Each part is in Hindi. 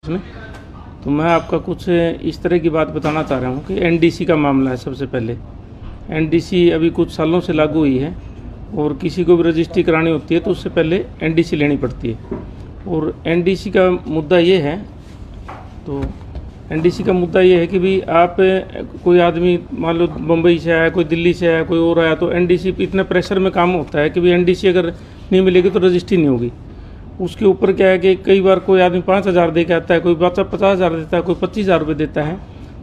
में। तो मैं आपका कुछ इस तरह की बात बताना चाह रहा हूँ कि एनडीसी का मामला है। सबसे पहले एनडीसी अभी कुछ सालों से लागू हुई है और किसी को भी रजिस्ट्री करानी होती है तो उससे पहले एनडीसी लेनी पड़ती है। और एनडीसी का मुद्दा ये है, तो एनडीसी का मुद्दा ये है कि भी आप कोई आदमी मान लो बम्बई से आया, कोई दिल्ली से आया, कोई और आया, तो एनडीसी इतने प्रेशर में काम होता है कि भी एनडीसी अगर नहीं मिलेगी तो रजिस्ट्री नहीं होगी। उसके ऊपर क्या है कि कई बार कोई आदमी 5,000 दे के आता है, कोई बच्चा 50,000 देता है, कोई 25,000 रुपये देता है।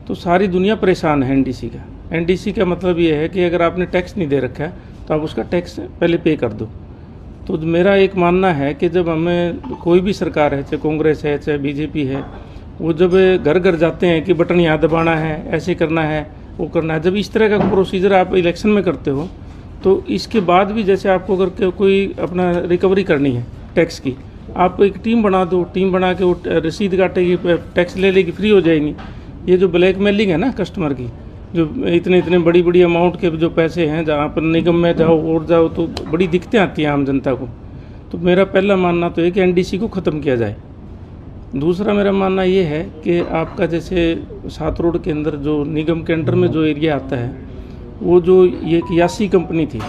तो सारी दुनिया परेशान है एनडीसी का। एनडीसी का मतलब ये है कि अगर आपने टैक्स नहीं दे रखा है तो आप उसका टैक्स पहले पे कर दो। तो मेरा एक मानना है कि जब हमें कोई भी सरकार है, चाहे कांग्रेस है चाहे बीजेपी है, वो जब घर घर जाते हैं कि बटन यहाँ दबाना है, ऐसे करना है, वो करना है, जब इस तरह का प्रोसीजर आप इलेक्शन में करते हो तो इसके बाद भी जैसे आपको अगर कोई अपना रिकवरी करनी है टैक्स की, आप एक टीम बना दो, टीम बना के वो रसीद काटेगी, टैक्स ले लेगी, फ्री हो जाएगी। ये जो ब्लैकमेलिंग है ना कस्टमर की, जो इतने बड़ी बड़ी अमाउंट के जो पैसे हैं, जहाँ पर निगम में जाओ और जाओ तो बड़ी दिक्कतें आती हैं आम जनता को। तो मेरा पहला मानना तो है कि एनडीसी को ख़त्म किया जाए। दूसरा मेरा मानना ये है कि आपका जैसे 7 रोड के अंदर जो निगम के अंडर में जो एरिया आता है, वो जो ये यासी कंपनी थी,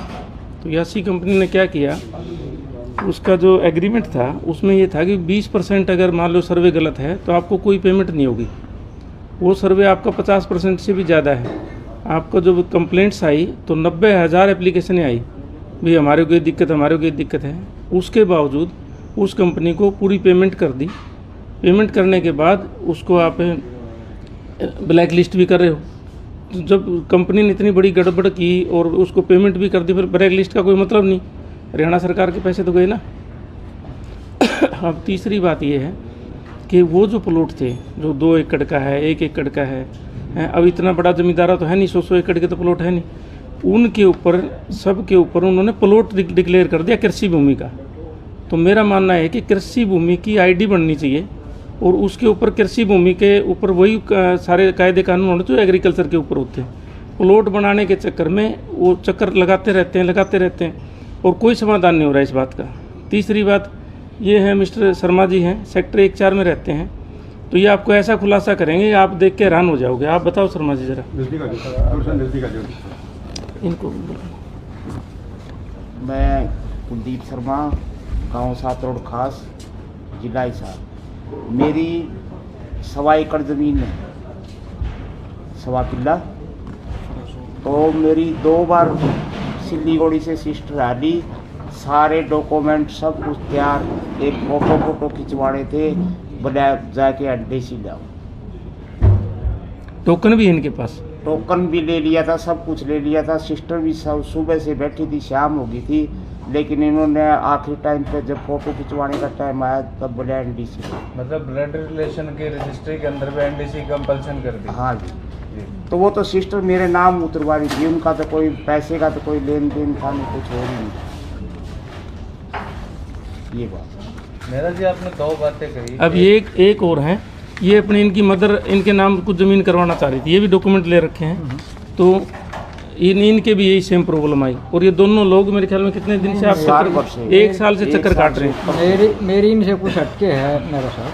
तो यासी कंपनी ने क्या किया, उसका जो एग्रीमेंट था उसमें ये था कि 20% अगर मान लो सर्वे गलत है तो आपको कोई पेमेंट नहीं होगी। वो सर्वे आपका 50% से भी ज़्यादा है। आपका जो कंप्लेंट्स आई तो 90,000 एप्लीकेशनें आई, भाई हमारे को ये दिक्कत, हमारे को ये दिक्कत है। उसके बावजूद उस कंपनी को पूरी पेमेंट कर दी। पेमेंट करने के बाद उसको आप ब्लैक लिस्ट भी कर रहे हो। तो जब कंपनी ने इतनी बड़ी गड़बड़ की और उसको पेमेंट भी कर दी, फिर ब्लैक लिस्ट का कोई मतलब नहीं, हरियाणा सरकार के पैसे तो गए ना। अब तीसरी बात ये है कि वो जो प्लॉट थे जो 2 एकड़ का है, 1 एकड़ का है, अब इतना बड़ा जमींदारा तो है नहीं, 100 एकड़ के तो प्लॉट है नहीं, उनके ऊपर सब के ऊपर उन्होंने प्लॉट डिक्लेयर कर दिया कृषि भूमि का। तो मेरा मानना है कि कृषि भूमि की आईडी बननी चाहिए और उसके ऊपर कृषि भूमि के ऊपर वही सारे कायदे कानून होने जो एग्रीकल्चर के ऊपर होते हैं। प्लॉट बनाने के चक्कर में वो चक्कर लगाते रहते हैं और कोई समाधान नहीं हो रहा है इस बात का। तीसरी बात ये है, मिस्टर शर्मा जी हैं, सेक्टर 1-4 में रहते हैं, तो ये आपको ऐसा खुलासा करेंगे आप देख के हैरान हो जाओगे। आप बताओ शर्मा जी ज़रा इनको। मैं कुलदीप शर्मा, गांव 7 रोड खास, जिला हिसार। मेरी 1.25 एकड़ ज़मीन है, 1.25 किला। तो मेरी 2 बार सिल्लीगुड़ी से सिस्टर आ ली, सारे डॉक्यूमेंट सब कुछ तैयार, एक फोटो खिंचवाने थे, बोला जाके एनडीसी लाओ। टोकन भी है इनके पास? टोकन भी ले लिया था, सब कुछ ले लिया था। सिस्टर भी सब सुबह से बैठी थी, शाम हो गई थी, लेकिन इन्होंने आखिरी टाइम पे जब फोटो खिंचवाने का टाइम आया तब बोला एनडीसी। मतलब ब्लड रिलेशन के रजिस्ट्री के अंदर भी एनडीसी कंपल्सन कर दी? हाँ जी। तो वो तो सिस्टर मेरे नाम उतरवा रही थी, उनका तो कोई पैसे का तो कोई लेन देन था नहीं, कुछ हो नहीं। ये बात मेरा जी आपने 2 बातें कही। अब ये एक और है, ये अपनी इनकी मदर इनके नाम कुछ ज़मीन करवाना चाह रही थी, ये भी डॉक्यूमेंट ले रखे हैं। तो इनके भी यही सेम प्रॉब्लम आई और ये दोनों लोग मेरे ख्याल में कितने दिन से आप 1 साल से चक्कर काट रहे हैं। मेरी इनसे कुछ हटके है मेरा साहब,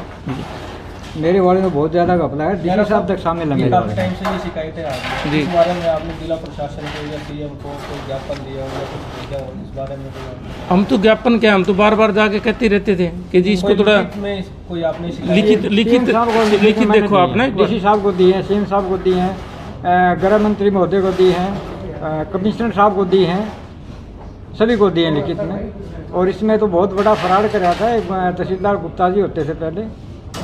मेरे वाले में बहुत ज़्यादा घपला है। डीसी साहब तक शामिल है। काफ़ी टाइम से ये शिकायतें आ रही हैं। इस बारे में आपने जिला प्रशासन को या डीएम को कोई ज्ञापन दिया या कुछ दिया इस बारे में? हम तो ज्ञापन क्या, हम तो बार बार जाके कहते रहते थे कि जी इसको थोड़ा कोई आपने लिखित देखो आपने डीसी साहब को दिए हैं, सीएम साहब को दिए हैं, गृह मंत्री महोदय को दिए हैं, कमिश्नर साहब को दिए हैं, सभी को दिए हैं लिखित में। और इसमें तो बहुत बड़ा फ्रॉड कराया था। एक तहसीलदार गुप्ता जी होते थे पहले,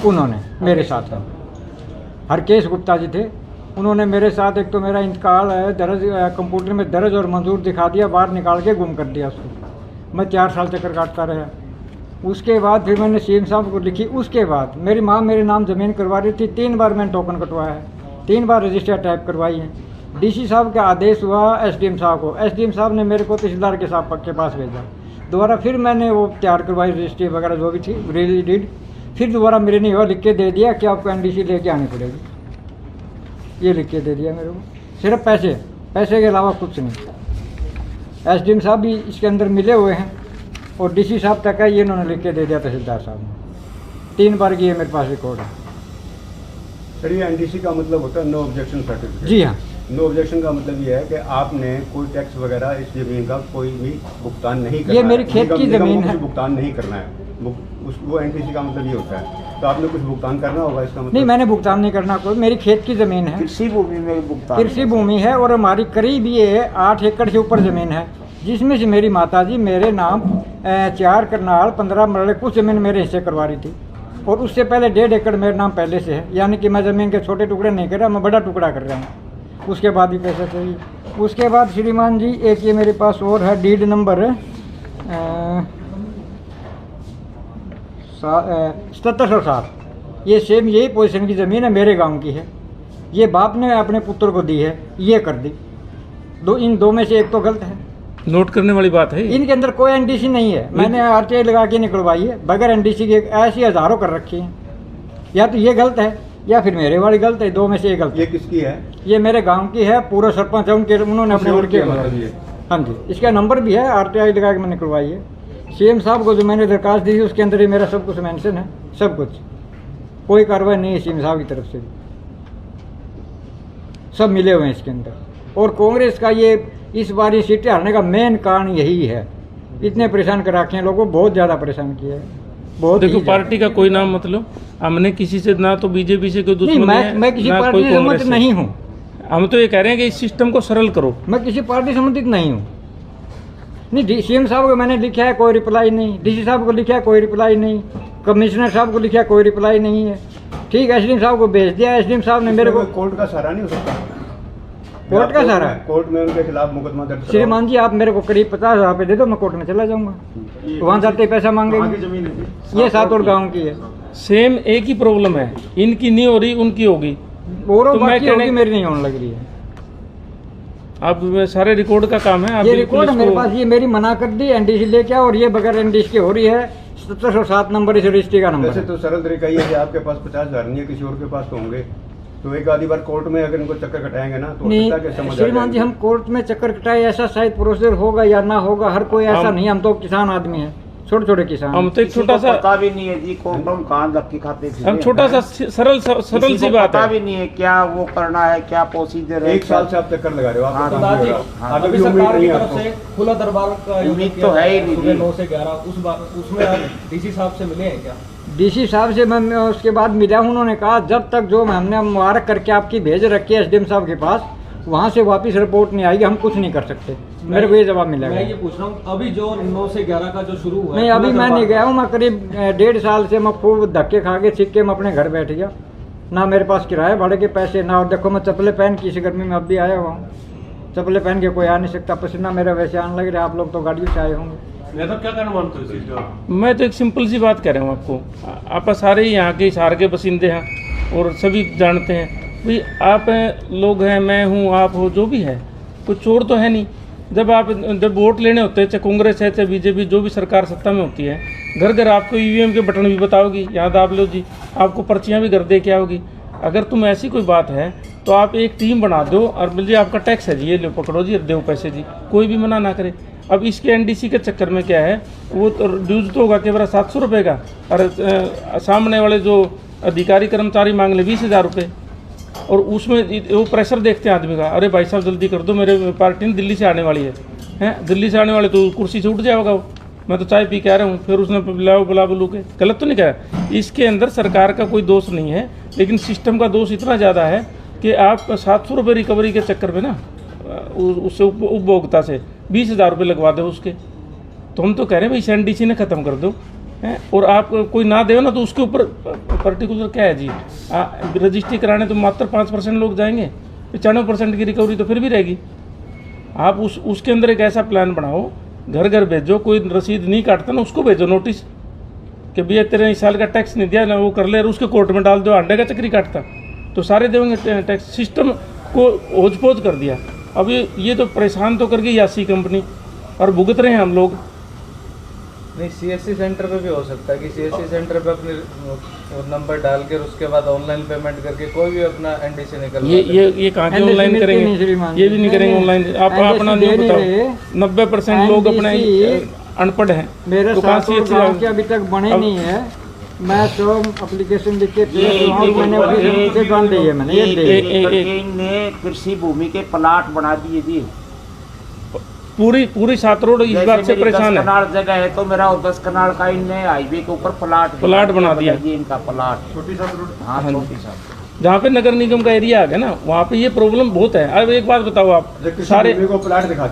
उन्होंने मेरे साथ में, हरकेश गुप्ता जी थे, उन्होंने मेरे साथ एक तो मेरा इंतकाल है दर्ज कंप्यूटर में दर्ज और मंजूर दिखा दिया, बाहर निकाल के गुम कर दिया उसको। मैं 4 साल चक्कर काटता रहा। उसके बाद फिर मैंने सीएम साहब को लिखी। उसके बाद मेरी माँ मेरे नाम ज़मीन करवा रही थी, 3 बार मैंने टोकन कटवाया है, 3 बार रजिस्टर टाइप करवाई है। डीसी साहब का आदेश हुआ एसडीएम साहब को, एसडीएम साहब ने मेरे को तहसीलदार के साहब के पास भेजा। दोबारा फिर मैंने वो तैयार करवाई रजिस्ट्री वगैरह जो भी थी, रिलीज डीड। फिर दोबारा मेरे नहीं हुआ, लिख के दे दिया कि आपको एनडीसी लेके आनी पड़ेगी। ये लिख के दे दिया मेरे को, सिर्फ पैसे के अलावा कुछ नहीं। एसडीएम साहब भी इसके अंदर मिले हुए हैं और डीसी साहब तक है, ये इन्होंने लिख के दे दिया तहसीलदार साहब ने। 3 बार की ये मेरे पास रिकॉर्ड है। सर ये एनडीसी का मतलब होता है नो ऑब्जेक्शन सर्टिफिकेट। जी हाँ। नो ऑब्जेक्शन का मतलब ये है कि आपने कोई टैक्स वगैरह इस जमीन का कोई भी भुगतान नहीं करना ये है। मेरी खेत की निगम को जमीन कुछ है। भुगतान नहीं करना है, वो एनडीसी का मतलब ये होता है। तो आपने कुछ भुगतान करना होगा इसका मतलब। नहीं, मैंने भुगतान नहीं करना कोई, मेरी खेत की ज़मीन है, कृषि भूमि में भुगतान कृषि भूमि है और हमारी करीब ये 8 एकड़ से ऊपर ज़मीन है, जिसमें से मेरी माताजी मेरे नाम 4 करनाल 15 मरले कुछ ज़मीन मेरे हिस्से करवा रही थी, और उससे पहले 1.5 एकड़ मेरे नाम पहले से है। यानी कि मैं ज़मीन के छोटे टुकड़े नहीं कर रहा, मैं बड़ा टुकड़ा कर रहा हूँ। उसके बाद भी पैसा चाहिए। उसके बाद श्रीमान जी एक ये मेरे पास और है डीड नंबर 7707। ये सेम यही पोजीशन की ज़मीन है, मेरे गांव की है। ये बाप ने अपने पुत्र को दी है, ये कर दी। इन दो में से एक तो गलत है। नोट करने वाली बात है ये। इनके अंदर कोई एनडीसी नहीं है, मैंने आरटीआई लगा के निकलवाई है बगैर एनडीसी के। ऐसी हज़ारों कर रखी हैं। या तो ये गलत है या फिर मेरे वाली गलत है, दो में से एक गलत ये है। किसकी है? ये मेरे गांव की है, पूरा सरपंच है, उन्होंने अपने लड़के मतलब हाँ जी, इसका नंबर भी है, आरटीआई लगा के मैंने निकलवाई है। सीएम साहब को जो मैंने दरखास्त दी थी उसके अंदर ही मेरा सब कुछ मेंशन है, सब कुछ। कोई कार्रवाई नहीं है सीएम साहब की तरफ से भी, सब मिले हुए हैं इसके अंदर। और कांग्रेस का ये इस बार ये सीटें हारने का मेन कारण यही है। इतने परेशान कर रखे हैं लोगों को, बहुत ज़्यादा परेशान किया है, बहुत। देखो पार्टी का कोई नाम मतलब हमने किसी से ना तो बीजेपी से कोई नहीं, दुश्मनी है, मैं किसी ना पार्टी कोई से कांग्रेस संबंधित से। नहीं हूँ। हम तो ये कह रहे हैं कि इस सिस्टम को सरल करो। मैं किसी पार्टी से संबंधित नहीं हूँ। नहीं, सीएम साहब को मैंने लिखा है, कोई रिप्लाई नहीं। डीसी साहब को लिखा है, कोई रिप्लाई नहीं। कमिश्नर साहब को लिखा है, कोई रिप्लाई नहीं है। ठीक है, एसडीएम साहब को भेज दिया। एसडीएम साहब ने मेरे को कोर्ट का सहारा नहीं हो सकता? कोर्ट का सहारा? कोर्ट में उनके खिलाफ मुकदमा दर्ज कराओ। श्रीमान जी, आप मेरे को करीब 50,000 रुपये दे दो, मैं कोर्ट में चला जाऊंगा। वहाँ जाते ही पैसा मांगेंगे। ये सातोड़ गाँव की है। सेम एक ही प्रॉब्लम है, इनकी नहीं हो रही, उनकी होगी। और तो मैं बाकी कहने- होगी, मेरी नहीं होने लग रही है। अब सारे रिकॉर्ड का काम है। आप ये बिल्कुल रिकॉर्ड है मेरे इसको- पास, ये मेरी मना कर दी एनडीसी लेके आओ, और ये बगैर एनडीसी के हो रही है। 7707 नंबर इस रजिस्ट्री का नंबर वैसे है। तो सरल तरीका ये है कि आपके पास 50,000 नहीं है, किसी और के पास तो होंगे। तो एक आधी बार कोर्ट में अगर इनको चक्कर कटाएंगे ना तो हो सकता है कि समझ नहीं आ श्रीमान जी, जाएगी। हम कोर्ट में चक्कर कटाए ऐसा शायद प्रोसीजर होगा या ना होगा, हर कोई ऐसा हम- नहीं। हम तो किसान आदमी हैं, छोटे छोटे किसान। हम तो एक किसी छोटा को सा पता भी नहीं है जी, कौन कहाँ धक्के खाते थे। हम छोटा सा सरल किसी सी को बात पता है। भी नहीं है क्या वो करना है, क्या प्रोसीजर है। 1 साल से आप चक्कर लगा रहे हो, हाँ, आपको तो काम नहीं हो हाँ। रहा। अभी अभी उम्मीद सरकार नहीं की है तरफ आपको। से खुला दरबार का आयोजन उम्मीद किया तो है ही गया, नहीं सुबह जी। 9 से 11 उस बार उसमें आप डीसी साहब से मिले हैं क्या? डीसी साहब से मैं उसके बाद मिला, उन्होंने कहा जब तक जो हमने मुबारक करके आपकी भेज रखी है एसडीएम साहब के पास, वहाँ से वापस रिपोर्ट नहीं आएगी, हम कुछ नहीं कर सकते। मेरे को ये जवाब मिला मैं ये गया। पूछ रहा हूँ, अभी जो 9 से 11 का जो शुरू हुआ है, नहीं, अभी खुला मैं दरबार नहीं गया हूँ। मैं करीब 1.5 साल से मैं खूब धक्के खा के सिक्के में अपने घर बैठ गया। ना मेरे पास किराए भाड़े के पैसे ना, और देखो मैं चप्पलें पहन के इस गर्मी में अब भी आया हुआ हूँ। चप्पलें पहन के कोई आ नहीं सकता, पसीना मेरा वैसे आने लग रहा है। आप लोग तो गाड़ियों से आए होंगे। मैं तो एक सिंपल सी बात कह रहा हूँ आपको। आप सारे ही यहाँ के हिसार के बसिंदे हैं और सभी जानते हैं भाई, आप लोग हैं, मैं हूँ, आप हो, जो भी है, कोई चोर तो है नहीं। जब वोट लेने होते हैं, चाहे कांग्रेस है चाहे बीजेपी, जो भी सरकार सत्ता में होती है, घर घर आपको ईवीएम के बटन भी बताओगी, यहाँ दाब लो जी, आपको पर्चियाँ भी घर दे के आओगी। अगर तुम ऐसी कोई बात है तो आप एक टीम बना दो और बोलिए आपका टैक्स है जी, ये लो पकड़ो जी, दो पैसे जी, कोई भी मना ना करे। अब इसके एनडीसी के चक्कर में क्या है, वो तो ड्यूज तो होगा केवल 700 रुपये का, और सामने वाले जो अधिकारी कर्मचारी मांग ले 20,000 रुपये, और उसमें वो प्रेशर देखते हैं आदमी का, अरे भाई साहब जल्दी कर दो, मेरे पार्टी दिल्ली से आने वाली है, दिल्ली से आने वाले तो कुर्सी से उठ जाएगा वो, मैं तो चाय पी के आ रहा हूँ, फिर उसने बुला बुलू के गलत तो नहीं कहा। इसके अंदर सरकार का कोई दोष नहीं है, लेकिन सिस्टम का दोष इतना ज़्यादा है कि आप 700 रुपये रिकवरी के चक्कर में ना उससे उपभोक्ता से 20,000 रुपये लगवा दो उसके। तो हम तो कह रहे हैं भाई इस एनडीसी ने ख़त्म कर दो, और आप कोई ना दे ना तो उसके ऊपर पर्टिकुलर क्या है जी, रजिस्ट्री कराने तो मात्र 5% लोग जाएंगे, 95% की रिकवरी तो फिर भी रहेगी। आप उसके अंदर एक ऐसा प्लान बनाओ, घर घर भेजो, कोई रसीद नहीं काटता ना उसको भेजो नोटिस कि भैया तेरे इस साल का टैक्स नहीं दिया ना, वो कर ले, और उसके कोर्ट में डाल दो, अंडे का चक्री काटता तो सारे देंगे टैक्स। सिस्टम को ओझ पोझ कर दिया। अब ये तो परेशान तो कर गई यासी कंपनी, और भुगत रहे हैं हम लोग। नहीं, सीएससी सेंटर पे भी हो सकता है कि सीएससी सेंटर पे अपने नंबर डाल कर उसके बाद ऑनलाइन पेमेंट करके कोई भी अपना एनडीसी निकल ये कहाँ के ऑनलाइन करेंगे, ये भी नहीं करेंगे ऑनलाइन। आप अपना नहीं बताओ, 90% लोग अपने अनपढ़ हैं। मेरे तो कहाँ साथ गाँव के अभी तक बने नहीं है, मैं तो एप्लीकेशन लिख के मैंने उसे बांध दी है मैंने इनने कृषि भूमि के प्लाट बना दिए जी। पूरी सात रोड इस बात से परेशान है। 10 कनाल जगह है तो मेरा 10 कनाल का इनने हाईवे के ऊपर प्लाट बना दिया जी। इनका प्लाट छोटी सात रोड, हाँ छोटी सात, जहाँ पे नगर निगम का एरिया आ गया ना वहाँ पे ये प्रॉब्लम बहुत है। अब एक बात बताओ, आप सारे को प्लाट दिखा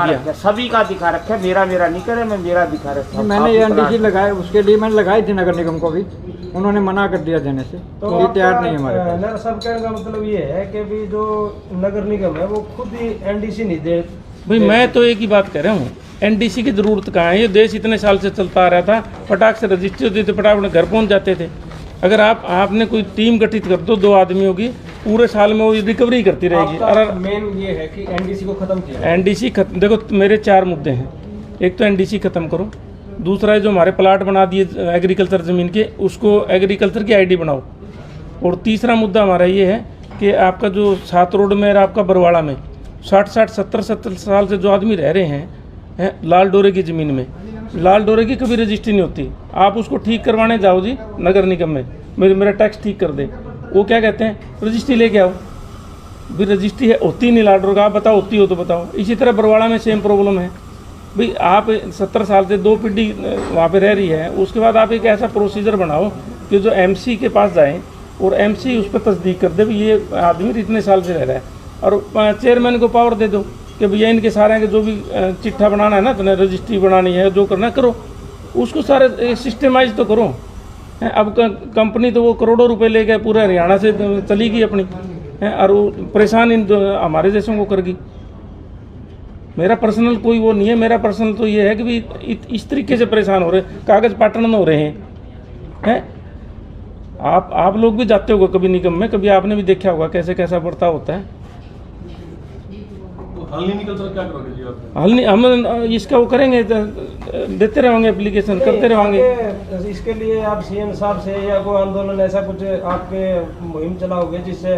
दिया, सभी का दिखा रखा, मेरा नहीं करे, मैं मेरा दिखा रखा। मैंने ये एनडीसी लगाए, उसके लिए मैंने लगाई थी नगर निगम को भी, उन्होंने मना कर दिया देने से, तो ये तैयार नहीं है हमारे पास। मेरा सब कहने का मतलब ये है कि भी जो नगर निगम है वो खुद ही एनडीसी नहीं दे। भाई मैं तो एक ही बात कह रहा हूँ, एनडीसी की जरूरत कहाँ है? ये देश इतने साल से चलता आ रहा था, फटाक से रजिस्ट्री होती थी, फटाक अपने घर पहुँच जाते थे। अगर आपने कोई टीम गठित कर दो 2 आदमियों की, पूरे साल में वो रिकवरी करती रहेगी। और मेन ये है कि एनडीसी को खत्म किया। एनडीसी खत्म, देखो मेरे 4 मुद्दे हैं। एक तो एनडीसी खत्म करो, दूसरा है जो हमारे प्लाट बना दिए एग्रीकल्चर ज़मीन के, उसको एग्रीकल्चर की आईडी बनाओ। और तीसरा मुद्दा हमारा ये है कि आपका जो 7 रोड में और आपका बरवाड़ा में 60-60, 70-70 साल से जो आदमी रह रहे हैं लाल डोरे की ज़मीन में, लाल डोरे की कभी रजिस्ट्री नहीं होती। आप उसको ठीक करवाने जाओ जी नगर निगम में, मेरा टैक्स ठीक कर दे, वो क्या कहते हैं रजिस्ट्री लेके आओ। भी रजिस्ट्री है होती नहीं लाल डोरे का, आप बताओ होती हो तो बताओ। इसी तरह बरवाड़ा में सेम प्रॉब्लम है। भाई आप 70 साल से 2 पीढ़ी वहाँ पे रह रही है, उसके बाद आप एक ऐसा प्रोसीजर बनाओ कि जो एमसी के पास जाए और एमसी उस पर तस्दीक कर दे भी ये आदमी इतने साल से रह रहा है, और चेयरमैन को पावर दे दो कि भैया इनके सारे के जो भी चिट्ठा बनाना है ना, तो रजिस्ट्री बनानी है, जो करना करो, उसको सारे सिस्टमाइज तो करो। अब कंपनी तो वो करोड़ों रुपए लेके पूरे हरियाणा से चली गई अपनी, और वो परेशान इन हमारे जैसों को करगी। मेरा पर्सनल कोई वो नहीं है, मेरा पर्सनल तो ये है कि भी इस तरीके से परेशान हो रहे, कागज पाटन में हो रहे हैं। आप लोग भी जाते होगा कभी निगम में, कभी आपने भी देखा होगा कैसे कैसा बर्ताव होता है। हल नहीं निकलता क्या करोगे जी आप? हल नहीं, हम इसका वो करेंगे, देते रहेंगे, एप्लीकेशन करते रहेंगे। इसके लिए आप सीएम साहब से या कोई आंदोलन ऐसा कुछ आपके मुहिम चलाओगे जिससे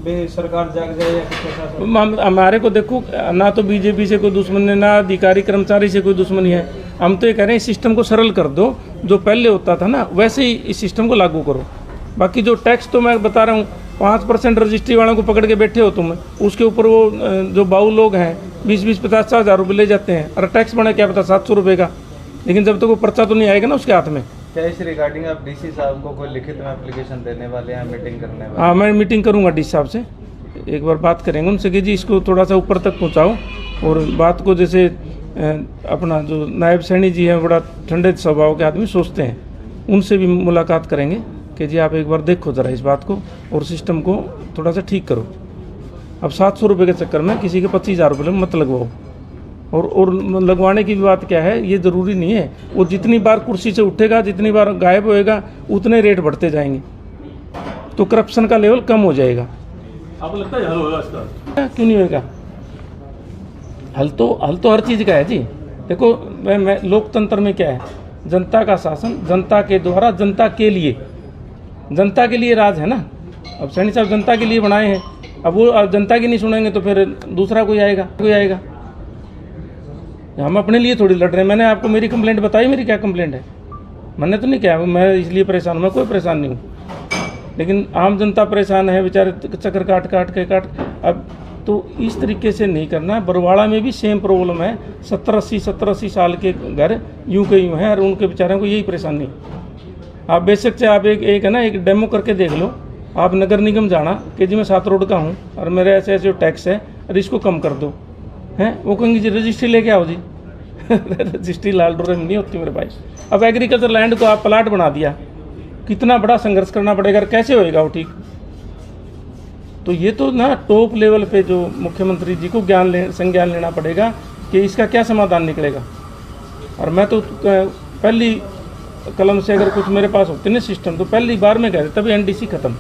भी सरकार जाग जाए या कुछ ऐसा? हमारे को देखो, ना तो बीजेपी से कोई दुश्मनी है, ना अधिकारी कर्मचारी से कोई दुश्मनी है। हम तो ये कह रहे हैं इस सिस्टम को सरल कर दो, जो पहले होता था ना वैसे ही इस सिस्टम को लागू करो। बाकी जो टैक्स तो मैं बता रहा हूँ, 5% रजिस्ट्री वालों को पकड़ के बैठे हो तुम, उसके ऊपर वो जो बाऊ लोग हैं 20-20, 50-50 हज़ार रुपये ले जाते हैं, और टैक्स बना क्या पता 700 रुपये का, लेकिन जब तक वो पर्चा तो नहीं आएगा ना उसके हाथ में। क्या इस रिगार्डिंग आप डीसी साहब को कोई लिखित में एप्लीकेशन देने वाले हैं, मीटिंग करने वाले? हाँ, मैं मीटिंग करूँगा डीसी साहब से, एक बार बात करेंगे उनसे कि जी इसको थोड़ा सा ऊपर तक पहुँचाओ, और बात को जैसे अपना जो नायब सैनी जी हैं बड़ा ठंडे स्वभाव के आदमी, सोचते हैं, उनसे भी मुलाकात करेंगे कि जी आप एक बार देखो ज़रा इस बात को और सिस्टम को थोड़ा सा ठीक करो। अब 700 रुपये के चक्कर में किसी के 25,000 रुपये मत लगवाओ। और लगवाने की भी बात क्या है, ये ज़रूरी नहीं है, वो जितनी बार कुर्सी से उठेगा, जितनी बार गायब होएगा, उतने रेट बढ़ते जाएंगे, तो करप्शन का लेवल कम हो जाएगा। आपको लगता है हल होगा इसका? क्यों नहीं होगा? हल तो हर चीज़ का है जी। देखो मैं लोकतंत्र में क्या है, जनता का शासन, जनता के द्वारा, जनता के लिए, जनता के लिए राज है ना। अब सैनी साहब जनता के लिए बनाए हैं, अब वो जनता की नहीं सुनेंगे तो फिर दूसरा कोई आएगा। हम अपने लिए थोड़ी लड़ रहे हैं। मैंने आपको मेरी कंप्लेंट बताई, मेरी क्या कंप्लेंट है? मैंने तो नहीं किया मैं इसलिए परेशान हूँ, मैं कोई परेशान नहीं हूँ, लेकिन आम जनता परेशान है बेचारे, चक्कर काट। अब तो इस तरीके से नहीं करना। बरवाड़ा में भी सेम प्रॉब्लम है, 70-80 साल के घर यूं के यूं हैं, और उनके बेचारों को यही परेशानी। आप बेशक से आप एक है ना, एक डेमो करके देख लो, आप नगर निगम जाना कि जी मैं 7 रोड का हूँ और मेरे ऐसे ऐसे टैक्स है और इसको कम कर दो, हैं? वो कहेंगे जी रजिस्ट्री लेके आओ जी। रजिस्ट्री लाल डोरे में नहीं होती मेरे भाई। अब एग्रीकल्चर लैंड को आप प्लाट बना दिया, कितना बड़ा संघर्ष करना पड़ेगा, कैसे होएगा वो ठीक? तो ये तो ना टॉप लेवल पे जो मुख्यमंत्री जी को संज्ञान लेना पड़ेगा कि इसका क्या समाधान निकलेगा। और मैं तो पहली कलम से अगर कुछ मेरे पास होते ना सिस्टम, तो पहली बार में कहते तभी एनडीसी खत्म।